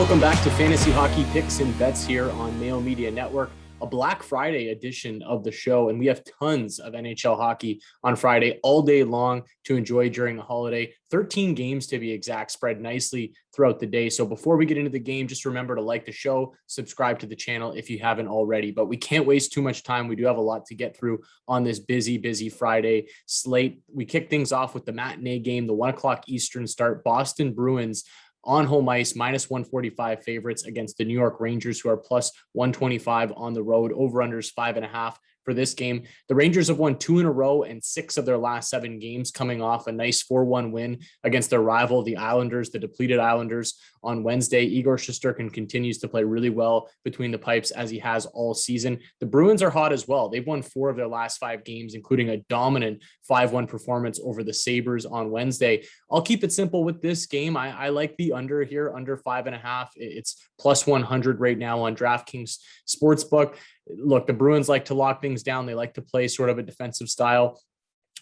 Welcome back to Fantasy Hockey Picks and Bets here on Mayo Media Network, a Black Friday edition of the show. And we have tons of NHL hockey on Friday all day long to enjoy during the holiday. 13 games to be exact, spread nicely throughout the day. So before we get into the game, just remember to like the show, subscribe to the channel if you haven't already. But we can't waste too much time. We do have a lot to get through on this busy Friday slate. We kick things off with the matinee game, the 1 o'clock Eastern start. Boston Bruins on home ice, minus 145 favorites against the New York Rangers, who are plus 125 on the road. Over-unders 5.5 for this game. The Rangers have won 2 in a row and 6 of their last 7 games, coming off a nice 4-1 win against their rival, the Islanders, the depleted Islanders, on Wednesday. Igor Shesterkin continues to play really well between the pipes, as he has all season. The Bruins are hot as well. They've won 4 of their last 5 games, including a dominant 5-1 performance over the Sabres on Wednesday. I'll keep it simple with this game. I like the under here, under 5.5. It's plus 100 right now on DraftKings Sportsbook. Look, the Bruins like to lock things down. They like to play sort of a defensive style.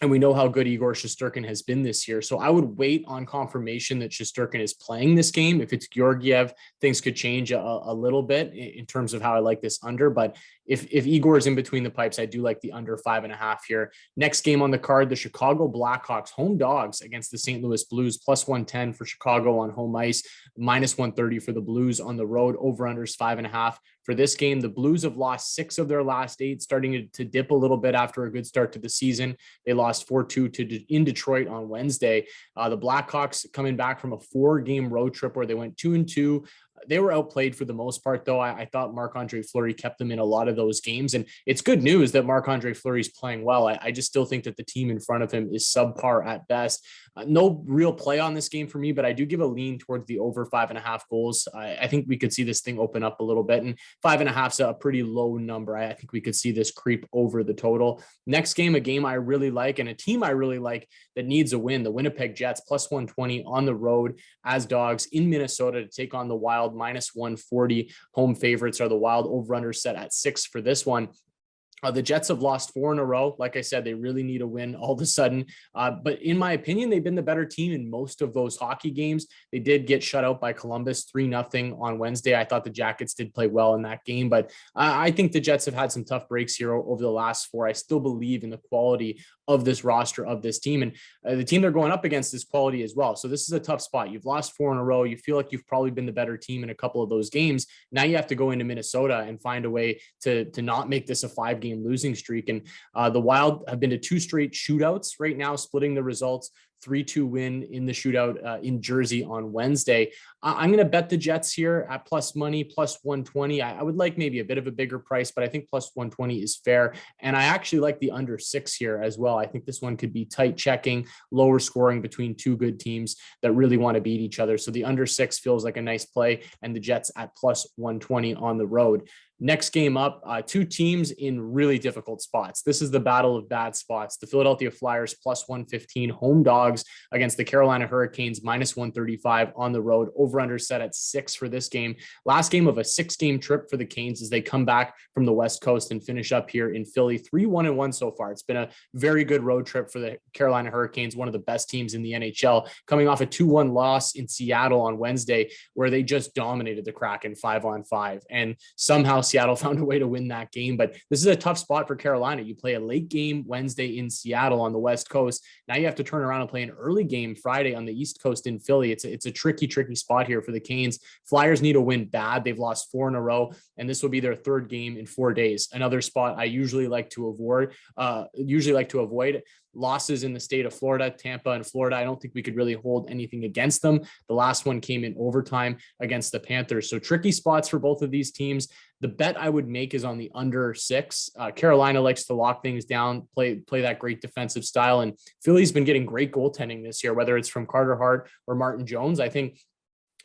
And we know how good Igor Shesterkin has been this year. So I would wait on confirmation that Shesterkin is playing this game. If it's Georgiev, things could change a little bit in terms of how I like this under. But if Igor is in between the pipes, I do like the under 5.5 here. Next game on the card, the Chicago Blackhawks, home dogs against the St. Louis Blues, plus 110 for Chicago on home ice, minus 130 for the Blues on the road. Over-unders 5.5 for this game. The Blues have lost 6 of their last 8, starting to dip a little bit after a good start to the season. They lost 4-2 in Detroit on Wednesday. The Blackhawks coming back from a 4-game road trip where they went 2-2. They were outplayed for the most part, though. I thought Marc-Andre Fleury kept them in a lot of those games. And it's good news that Marc-Andre Fleury is playing well. I just still think that the team in front of him is subpar at best. No real play on this game for me, but I do give a lean towards the over 5.5 goals. I think we could see this thing open up a little bit, and 5.5 is a pretty low number. I think we could see this creep over the total. Next game, a game I really like and a team I really like that needs a win. The Winnipeg Jets, plus 120 on the road as dogs in Minnesota to take on the Wild, minus 140. Home favorites are the Wild. Over-under set at 6 for this one. The Jets have lost 4 in a row. Like I said, they really need a win all of a sudden. But in my opinion, they've been the better team in most of those hockey games. They did get shut out by Columbus 3-0 on Wednesday. I thought the Jackets did play well in that game, but I think the Jets have had some tough breaks here over the last 4. I still believe in the quality of this roster, of this team. And the team they're going up against is quality as well. So this is a tough spot. You've lost 4 in a row. You feel like you've probably been the better team in a couple of those games. Now you have to go into Minnesota and find a way to not make this a 5-game losing streak. And the Wild have been to 2 straight shootouts right now, splitting the results. 3-2 win in the shootout in Jersey on Wednesday. I'm going to bet the Jets here at plus money, plus 120. I would like maybe a bit of a bigger price, but I think plus 120 is fair. And I actually like the under 6 here as well. I think this one could be tight checking, lower scoring between 2 good teams that really want to beat each other. So the under 6 feels like a nice play, and the Jets at plus 120 on the road. Next game up, 2 teams in really difficult spots. This is the battle of bad spots. The Philadelphia Flyers plus 115 home dogs against the Carolina Hurricanes, minus 135 on the road. Over-under set at 6 for this game. Last game of a 6-game trip for the Canes as they come back from the West Coast and finish up here in Philly. 3-1-1 so far. It's been a very good road trip for the Carolina Hurricanes, one of the best teams in the NHL, coming off a 2-1 loss in Seattle on Wednesday, where they just dominated the Kraken 5-on-5. And somehow Seattle found a way to win that game. But this is a tough spot for Carolina. You play a late game Wednesday in Seattle on the West Coast. Now you have to turn around and play an early game Friday on the East Coast in Philly. It's a tricky spot here for the Canes. Flyers need to win bad. They've lost 4 in a row, and this will be their 3rd game in 4 days. Another spot I usually like to avoid. Losses in the state of Florida, Tampa and Florida. I don't think we could really hold anything against them. The last one came in overtime against the Panthers. So tricky spots for both of these teams. The bet I would make is on the under 6. Carolina likes to lock things down, play that great defensive style. And Philly's been getting great goaltending this year, whether it's from Carter Hart or Martin Jones. I think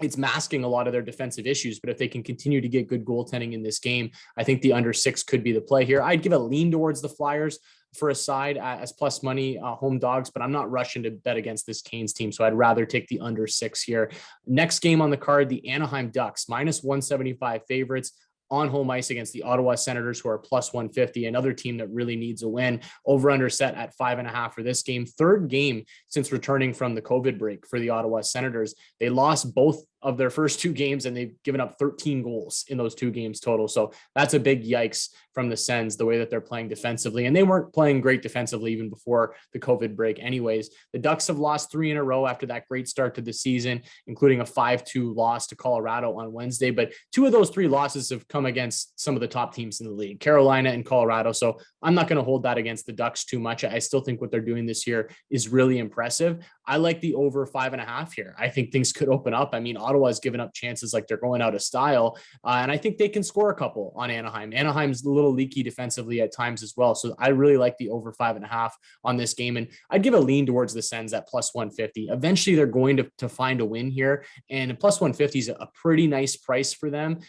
it's masking a lot of their defensive issues, but if they can continue to get good goaltending in this game, I think the under 6 could be the play here. I'd give a lean towards the Flyers for a side as plus money home dogs, but I'm not rushing to bet against this Canes team. So I'd rather take the under 6 here. Next game on the card, the Anaheim Ducks, minus 175 favorites on home ice against the Ottawa Senators, who are plus 150, another team that really needs a win. Over under set at 5.5 for this game. 3rd game since returning from the COVID break for the Ottawa Senators. They lost both of their first 2 games, and they've given up 13 goals in those 2 games total. So that's a big yikes from the Sens, the way that they're playing defensively. And they weren't playing great defensively even before the COVID break anyways. The Ducks have lost 3 in a row after that great start to the season, including a 5-2 loss to Colorado on Wednesday. But 2 of those 3 losses have come against some of the top teams in the league, Carolina and Colorado. So I'm not going to hold that against the Ducks too much. I still think what they're doing this year is really impressive. I like the over 5.5 here. I think things could open up. I mean, Ottawa's given up chances like they're going out of style. And I think they can score a couple on Anaheim. Anaheim's a little leaky defensively at times as well. So I really like the over 5.5 on this game. And I'd give a lean towards the Sens at plus 150. Eventually they're going to find a win here. And plus 150 is a pretty nice price for them.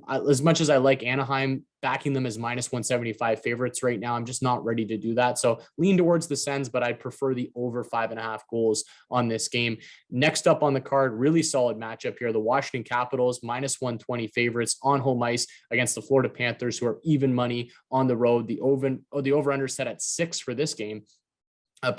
As much as I like Anaheim, backing them as minus 175 favorites right now, I'm just not ready to do that. So lean towards the Sens, but I'd prefer the over 5.5 goals on this game. Next up on the card, really solid matchup here. The Washington Capitals, minus 120 favorites on home ice against the Florida Panthers, who are even money on the road. The over-under set at 6 for this game.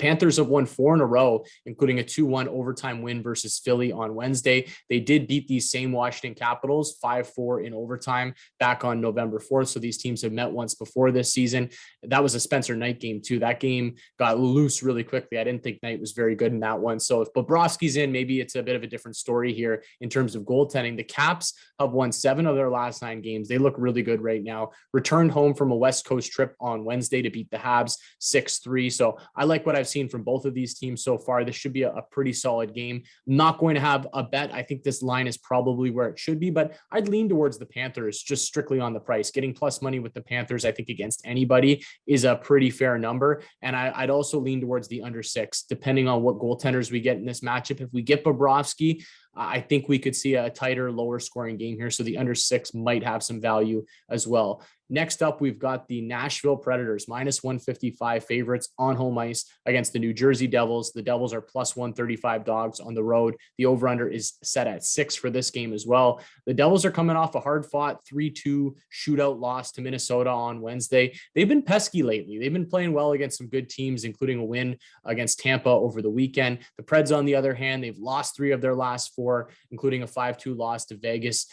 Panthers have won 4 in a row, including a 2-1 overtime win versus Philly on Wednesday. They did beat these same Washington Capitals 5-4 in overtime back on November 4th. So these teams have met once before this season. That was a Spencer Knight game too. That game got loose really quickly. I didn't think Knight was very good in that one. So if Bobrovsky's in, maybe it's a bit of a different story here in terms of goaltending. The Caps have won 7 of their last 9 games. They look really good right now. Returned home from a West Coast trip on Wednesday to beat the Habs 6-3. So I like what I've seen from both of these teams so far. This should be a pretty solid game. Not going to have a bet. I think this line is probably where it should be, but I'd lean towards the Panthers just strictly on the price. Getting plus money with the Panthers, I think against anybody, is a pretty fair number. And I'd also lean towards the under 6, depending on what goaltenders we get in this matchup. If we get Bobrovsky, I think we could see a tighter, lower scoring game here. So the under 6 might have some value as well. Next up, we've got the Nashville Predators, minus 155 favorites on home ice against the New Jersey Devils. The Devils are plus 135 dogs on the road. The over-under is set at 6 for this game as well. The Devils are coming off a hard-fought 3-2 shootout loss to Minnesota on Wednesday. They've been pesky lately. They've been playing well against some good teams, including a win against Tampa over the weekend. The Preds, on the other hand, they've lost 3 of their last 4, including a 5-2 loss to Vegas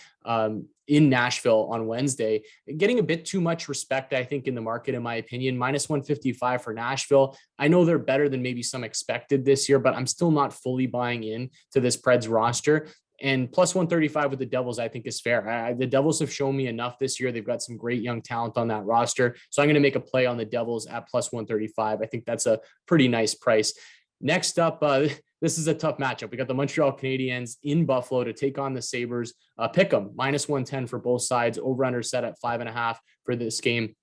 in Nashville on Wednesday. Getting a bit too much respect, I think, in the market, in my opinion. Minus 155 for Nashville. I know they're better than maybe some expected this year, but I'm still not fully buying in to this Preds roster. And plus 135 with the Devils, I think, is fair. The Devils have shown me enough this year. They've got some great young talent on that roster. So I'm going to make a play on the Devils at plus 135. I think that's a pretty nice price. Next up, this is a tough matchup. We got the Montreal Canadiens in Buffalo to take on the Sabres. Pick them, minus 110 for both sides. Over-under set at 5.5 for this game.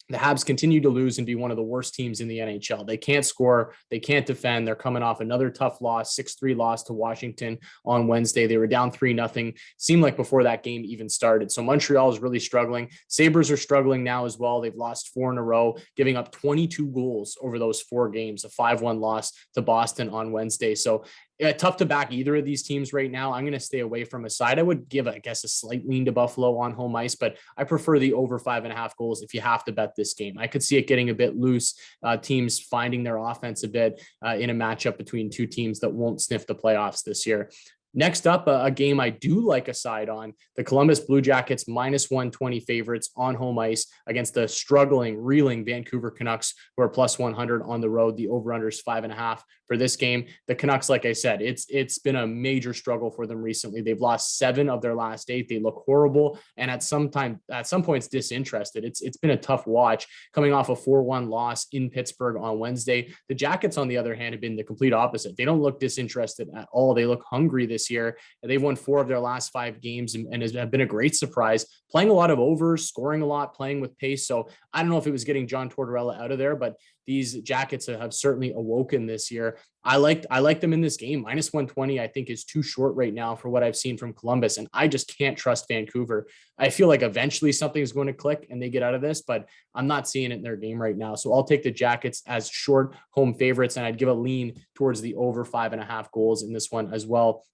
The Habs continue to lose and be one of the worst teams in the NHL. They can't score. They can't defend. They're coming off another tough loss, 6-3 loss to Washington on Wednesday. They were down 3-0. Seemed like before that game even started. So Montreal is really struggling. Sabres are struggling now as well. They've lost 4 in a row, giving up 22 goals over those 4 games, a 5-1 loss to Boston on Wednesday. So tough to back either of these teams right now. I'm going to stay away from a side. I would give, a slight lean to Buffalo on home ice, but I prefer the over 5.5 goals if you have to bet this game. I could see it getting a bit loose, teams finding their offense a bit in a matchup between 2 teams that won't sniff the playoffs this year. Next up, a game I do like a side on, the Columbus Blue Jackets minus 120 favorites on home ice against the struggling, reeling Vancouver Canucks, who are plus 100 on the road. The over-under is 5.5 for this game. The Canucks, like I said, it's been a major struggle for them recently. They've lost 7 of their last 8. They look horrible, and at some points disinterested. It's been a tough watch, coming off a 4-1 loss in Pittsburgh on Wednesday. The Jackets, on the other hand, have been the complete opposite. They don't look disinterested at all. They look hungry this year. They've won 4 of their last 5 games and have been a great surprise, playing a lot of overs, scoring a lot, playing with pace. So I don't know if it was getting John Tortorella out of there, but these Jackets have certainly awoken this year. I like them in this game. Minus 120, I think, is too short right now for what I've seen from Columbus, and I just can't trust Vancouver. I feel like eventually something's going to click and they get out of this, but I'm not seeing it in their game right now. So I'll take the Jackets as short home favorites, and I'd give a lean towards the over 5.5 goals in this one as well.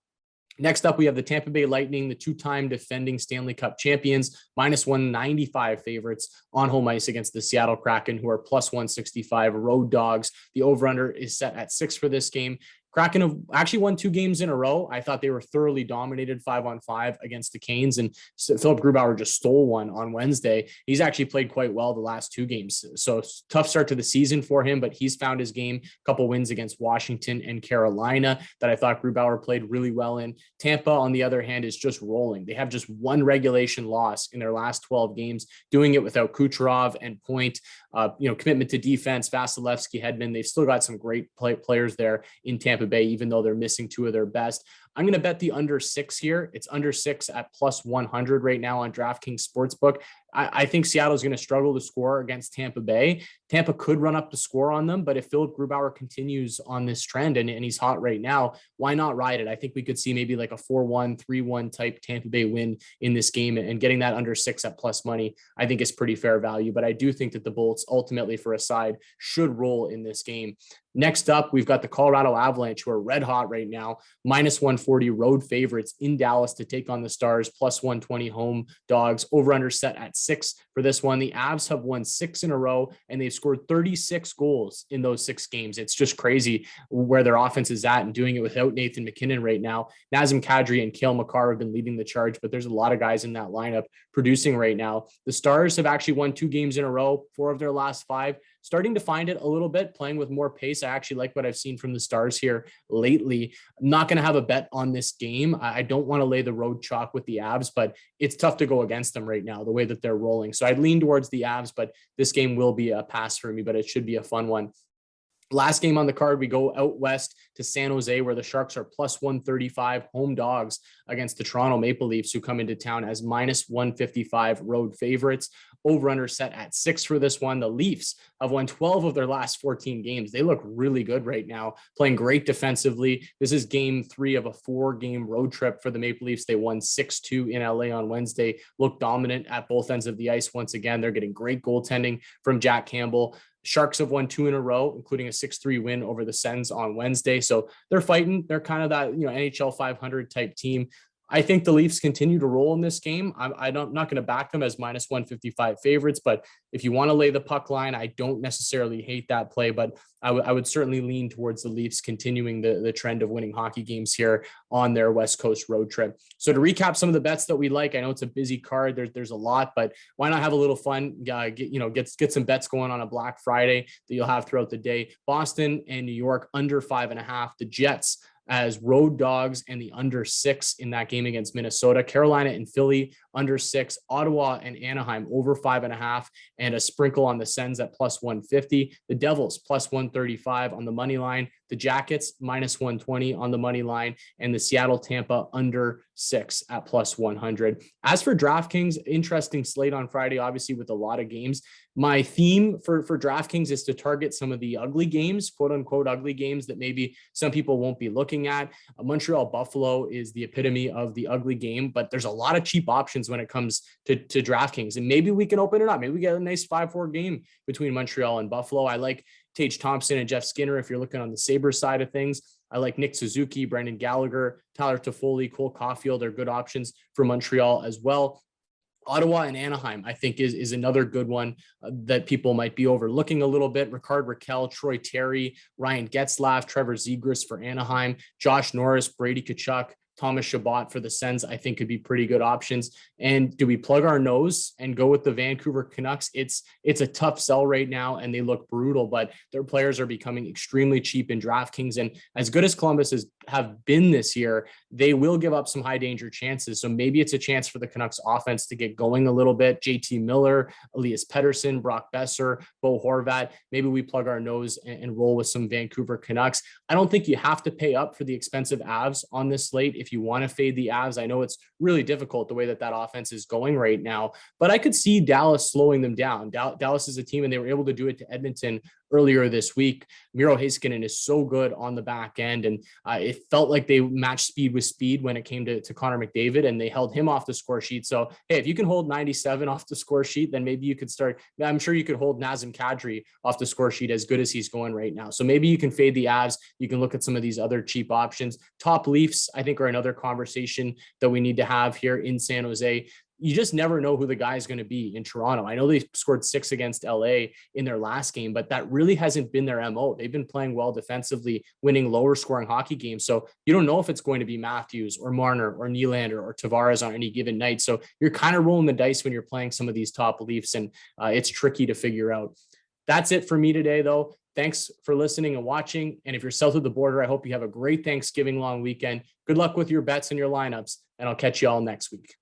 Next up, we have the Tampa Bay Lightning, the 2-time defending Stanley Cup champions, minus 195 favorites on home ice against the Seattle Kraken, who are plus 165 road dogs. The over-under is set at 6 for this game. Kraken have actually won 2 games in a row. I thought they were thoroughly dominated 5-on-5 against the Canes, and Philip Grubauer just stole one on Wednesday. He's actually played quite well the last 2 games. So tough start to the season for him, but he's found his game. A couple wins against Washington and Carolina that I thought Grubauer played really well in. Tampa, on the other hand, is just rolling. They have just 1 regulation loss in their last 12 games, doing it without Kucherov and Point. Commitment to defense, Vasilevsky, Hedman. They've still got some great players there in Tampa Bay, even though they're missing 2 of their best. I'm going to bet the under 6 here. It's under 6 at plus 100 right now on DraftKings Sportsbook. I think Seattle's going to struggle to score against Tampa Bay. Tampa could run up the score on them, but if Philip Grubauer continues on this trend and he's hot right now, why not ride it? I think we could see maybe like a 4-1, 3-1 type Tampa Bay win in this game, and getting that under 6 at plus money, I think is pretty fair value. But I do think that the Bolts ultimately for a side should roll in this game. Next up, we've got the Colorado Avalanche, who are red hot right now, minus 140 road favorites in Dallas to take on the Stars, plus 120 home dogs, over under set at 6 for this one. The Avs have won 6 in a row, and they've scored 36 goals in those 6 games. It's just crazy where their offense is at, and doing it without Nathan MacKinnon right now. Nazem Kadri and Cale Makar have been leading the charge, but there's a lot of guys in that lineup producing right now. The Stars have actually won 2 games in a row, 4 of their last 5. Starting to find it a little bit, playing with more pace. I actually like what I've seen from the Stars here lately. I'm not going to have a bet on this game. I don't want to lay the road chalk with the Avs, but it's tough to go against them right now, the way that they're rolling. So I'd lean towards the Avs, but this game will be a pass for me, but it should be a fun one. Last game on the card, we go out west to San Jose, where the Sharks are plus 135 home dogs against the Toronto Maple Leafs, who come into town as minus 155 road favorites. Over-under set at 6 for this one. The Leafs have won 12 of their last 14 games. They look really good right now, playing great defensively. This is game 3 of a 4-game road trip for the Maple Leafs. They won 6-2 in LA on Wednesday, looked dominant at both ends of the ice once again. They're getting great goaltending from Jack Campbell. Sharks have won 2 in a row, including a 6-3 win over the Sens on Wednesday. So they're fighting. They're kind of that, NHL 500 type team. I think the Leafs continue to roll in this game. I'm not going to back them as minus 155 favorites, but if you want to lay the puck line, I don't necessarily hate that play, but I would certainly lean towards the Leafs continuing the trend of winning hockey games here on their West Coast road trip. So to recap some of the bets that we like, I know it's a busy card. There's a lot, but why not have a little fun? Get some bets going on a Black Friday that you'll have throughout the day. Boston and New York under 5.5. The Jets as road dogs and the under 6 in that game against Minnesota. Carolina and Philly under 6. Ottawa and Anaheim over 5.5, and a sprinkle on the Sens at plus 150. The Devils plus 135 on the money line. The Jackets minus 120 on the money line, and the Seattle Tampa under 6 at plus 100. As for DraftKings, interesting slate on Friday, obviously with a lot of games. My theme for DraftKings is to target some of the ugly games, quote unquote ugly games that maybe some people won't be looking at. Montreal Buffalo is the epitome of the ugly game, but there's a lot of cheap options when it comes to DraftKings, and maybe we can open it up. Maybe we get a nice 5-4 game between Montreal and Buffalo. I like Tage Thompson and Jeff Skinner if you're looking on the Sabres side of things. I like Nick Suzuki, Brendan Gallagher, Tyler Toffoli, Cole Caulfield are good options for Montreal as well. Ottawa and Anaheim, I think, is another good one that people might be overlooking a little bit. Ricard Raquel, Troy Terry, Ryan Getzlaf, Trevor Zegras for Anaheim, Josh Norris, Brady Tkachuk, Thomas Chabot for the Sens, I think could be pretty good options. And do we plug our nose and go with the Vancouver Canucks? It's a tough sell right now, and they look brutal, but their players are becoming extremely cheap in DraftKings. And as good as Columbus have been this year, they will give up some high danger chances. So maybe it's a chance for the Canucks offense to get going a little bit. JT Miller, Elias Pettersson, Brock Besser, Bo Horvat. Maybe we plug our nose and roll with some Vancouver Canucks. I don't think you have to pay up for the expensive Avs on this slate if you want to fade the Avs. I know it's really difficult the way that offense is going right now, but I could see Dallas slowing them down. Dallas is a team, and they were able to do it to Edmonton earlier this week. Miro Heiskanen is so good on the back end, and it felt like they matched speed with speed when it came to Connor McDavid, and they held him off the score sheet. So, hey, if you can hold 97 off the score sheet, then maybe you could start. I'm sure you could hold Nazem Kadri off the score sheet as good as he's going right now. So maybe you can fade the Avs. You can look at some of these other cheap options. Top Leafs, I think, are another conversation that we need to have here in San Jose. you just never know who the guy is going to be in Toronto. I know they scored 6 against LA in their last game, but that really hasn't been their MO. They've been playing well defensively, winning lower scoring hockey games. So you don't know if it's going to be Matthews or Marner or Nylander or Tavares on any given night. So you're kind of rolling the dice when you're playing some of these top Leafs, and it's tricky to figure out. That's it for me today, though. Thanks for listening and watching. And if you're south of the border, I hope you have a great Thanksgiving long weekend. Good luck with your bets and your lineups, and I'll catch you all next week.